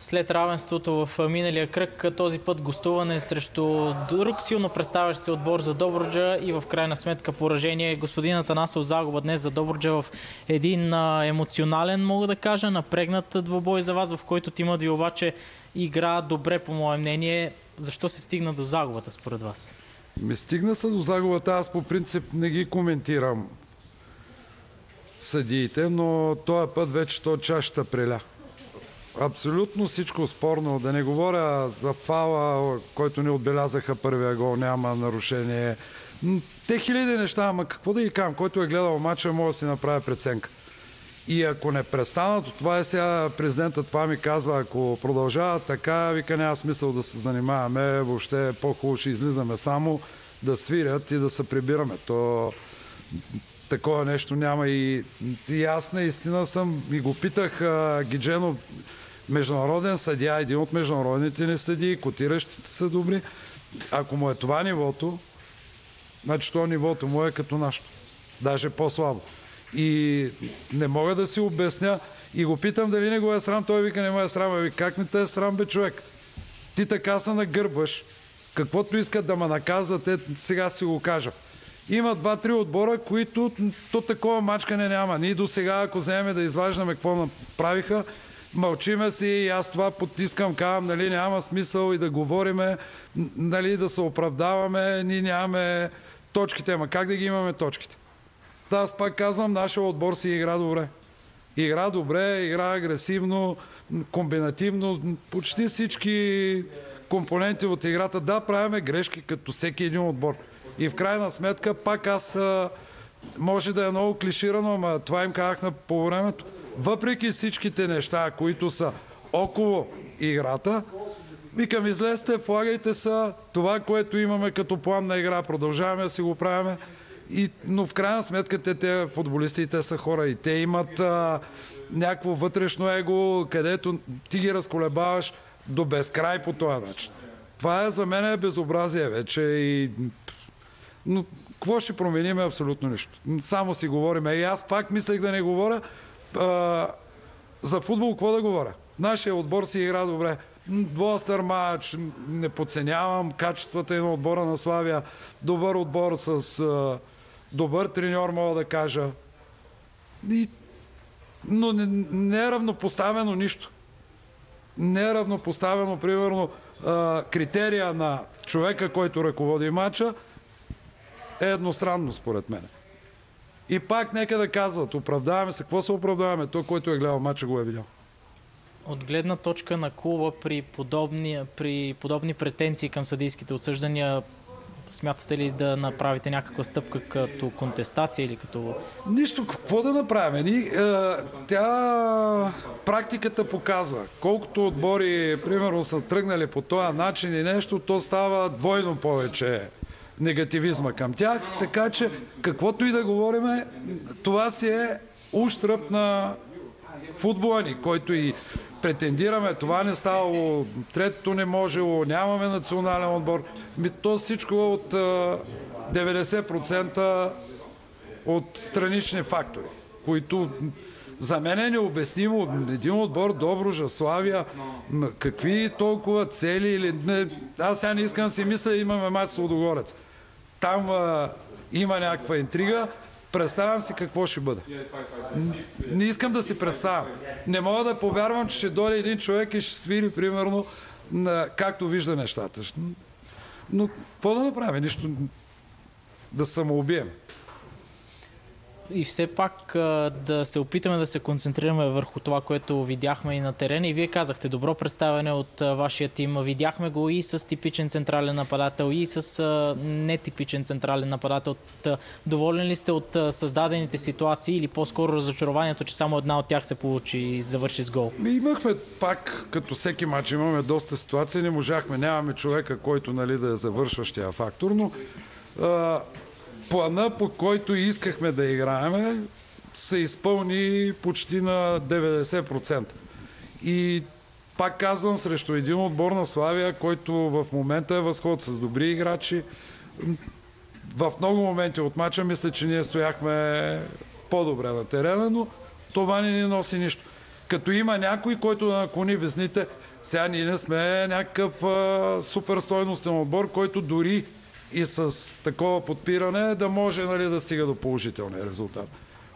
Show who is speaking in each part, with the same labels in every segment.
Speaker 1: след равенството в миналия кръг, този път гостуване срещу друг силно представящ се отбор за Добруджа и в крайна сметка поражение. Господин Атанасов, загуба днес за Добруджа в един емоционален, мога да кажа, напрегнат двубой за вас, в който тимът ви обаче игра добре, по мое мнение. Защо се стигна до загубата според вас?
Speaker 2: Стигна се до загубата. Аз по принцип не ги коментирам съдиите, но този път вече чашата преля. Абсолютно всичко спорно. Да не говоря за фала, който не отбелязаха първия гол, няма нарушение. Те хиляди неща, ама какво да ги кажам, който е гледал мача, може да си направи преценка. И ако не престанат от това, сега президентът това ми казва, ако продължава така, вика, няма смисъл да се занимаваме, въобще по-хубаво ще излизаме само да свирят и да се прибираме. То такова нещо няма и аз наистина съм и го питах Гидженов, международен съдия, един от международните ни съдии, котиращите са добри. Ако му е това нивото, значи това нивото му е като нашето. Даже по-слабо. И не мога да си обясня и го питам дали не го е срам. Той вика, не ме е срам. Вика, как не те е срам, бе, човек? Ти така се нагърбваш. Каквото искат да ме наказват, сега си го кажа. Има 2-3 отбора, които то такова мачкане няма. Ние до сега, ако вземем да изваждаме какво направиха, мълчиме си и аз това потискам, казвам, нали, няма смисъл и да говориме, нали, да се оправдаваме, ние нямаме точките, ама как да ги имаме точките? Аз пак казвам, нашия отбор си игра добре. Игра добре, игра агресивно, комбинативно, почти всички компоненти от играта. Да, правиме грешки като всеки един отбор. И в крайна сметка, пак аз, може да е много клиширано, но това им казах по времето. Въпреки всичките неща, които са около играта, викам, излезте, флагайте са това, което имаме като план на игра. Продължаваме да си го правиме. Но в крайна сметка те футболисти, те са хора и те имат някакво вътрешно его, където ти ги разколебаваш до безкрай по този начин. Това е за мен безобразие вече но какво ще променим? Абсолютно нищо. Само си говорим. И аз пак мислех да не говоря за футбол, какво да говоря? Нашия отбор си игра добре. Двостър матч, не подценявам качествата и на отбора на Славия. Добър отбор с добър треньор, мога да кажа. Но не е равнопоставено нищо. Не е равнопоставено, примерно, критерия на човека, който ръководи матча, е едностранно, според мен. И пак нека да казват, оправдаваме се. Какво се оправдаваме? Той, който е гледал матча, го е видял.
Speaker 1: От гледна точка на клуба при подобни претенции към съдийските отсъждания, смятате ли да направите някаква стъпка като контестация или като...
Speaker 2: Нищо, какво да направим? Практиката показва. Колкото отбори, примерно, са тръгнали по този начин и нещо, то става двойно повече негативизма към тях. Така че, каквото и да говорим, това си е ущръб на футбола ни, който и претендираме. Това не ставало, третото не можело, нямаме национален отбор. То всичко от 90% от странични фактори, които за мен е необяснимо. Един отбор, Добруджа, Славия, какви толкова цели или... Аз сега не искам да си мисля, имаме мач с Лудогорец. Там има някаква интрига. Представям си какво ще бъде. Не искам да си представям. Не мога да повярвам, че ще дойде един човек и ще свири, примерно, както вижда нещата. Но какво да направим? Нищо. Да самоубием.
Speaker 1: И все пак да се опитаме да се концентрираме върху това, което видяхме и на терена. И вие казахте, добро представяне от вашия тим. Видяхме го и с типичен централен нападател, и с нетипичен централен нападател. Доволен ли сте от създадените ситуации или по-скоро разочарованието, че само една от тях се получи и завърши с гол?
Speaker 2: Имахме пак, като всеки матч, имаме доста ситуации. Не можахме, нямаме човека, който да е завършващия фактор, но плана, по който искахме да играем, се изпълни почти на 90%. И пак казвам, срещу един отбор на Славия, който в момента е възход с добри играчи. В много моменти от мача мисля, че ние стояхме по-добре на терена, но това не ни носи нищо. Като има някой, който да наклони везните, сега ние не сме някакъв супер стойностен отбор, който дори и с такова подпиране да може, нали, да стига до положителния резултат.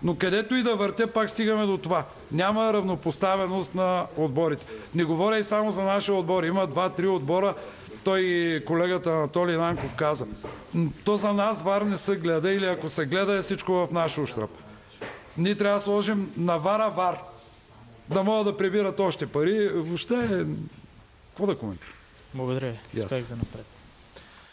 Speaker 2: Но където и да въртя, пак стигаме до това. Няма равнопоставеност на отборите. Не говоря и само за нашия отбор. Има 2-3 отбора. Той и колегата Анатолий Нанков каза. То за нас ВАР не се гледа, или ако се гледа, е всичко в наш ущръб. Ние трябва да сложим на ВАРа ВАР. Да могат да прибират още пари. Въобще, какво да коментирам?
Speaker 1: Благодаря ви. Успех за напред.